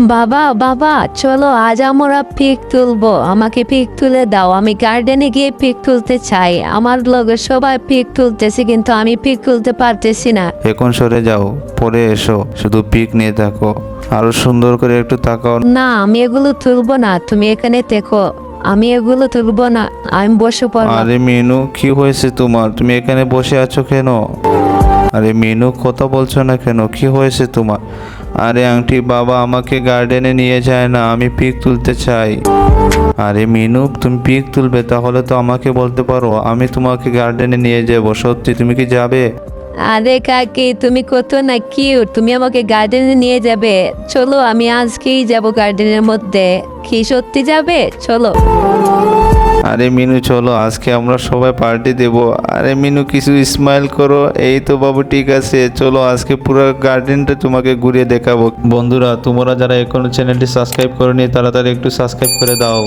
বাবা বাবা চলো আজ আমরা পিক তুলবো, আমাকে পিক তুলে দাও। আমি গার্ডেনে গিয়ে পিক তুলতে চাই। আমার লগে সবাই পিক তুলতেছে কিন্তু আমি পিক তুলতে পারতেছি না। এখন সরে যাও, পরে এসো, শুধু পিক নিয়ে থাকো। আরো সুন্দর করে একটু তাকাও। না আমি এগুলো তুলবো না, তুমি এখানে দেখো। আমি এগুলো তুলবো না, আমি বসে পড়বো। আরে মিনু, কি হয়েছে তোমার? তুমি এখানে বসে আছো কেন? আরে মিনু, কথা বলছো না কেন? কি হয়েছে তোমার? আরে আন্টি, বাবা আমাকে গার্ডেনে নিয়ে যায় না, আমি পিক তুলতে চাই। আরে মিনু, তুমি পিক তুলবে তাহলে তো আমাকে বলতে পারো, আমি তোমাকে গার্ডেনে নিয়ে যাব। সত্যি তুমি কি যাবে? আরে কাকি তুমি কত না কিউট, তুমি আমাকে গার্ডেনে নিয়ে যাবে? চলো আমি আজকেই যাব গার্ডেনের মধ্যে। কি সত্যি যাবে? চলো। আরে মিনু চলো, আজকে আমরা সবাই পার্টি দেব। আরে মিনু, কিছু স্মাইল করো। এই তো বাবু, ঠিক আছে, চলো আজকে পুরো গার্ডেনটা তোমাকে ঘুরিয়ে দেখাবো। বন্ধুরা, তোমরা যারা এখনো চ্যানেলটি সাবস্ক্রাইব করোনি তাড়াতাড়ি একটু সাবস্ক্রাইব করে দাও।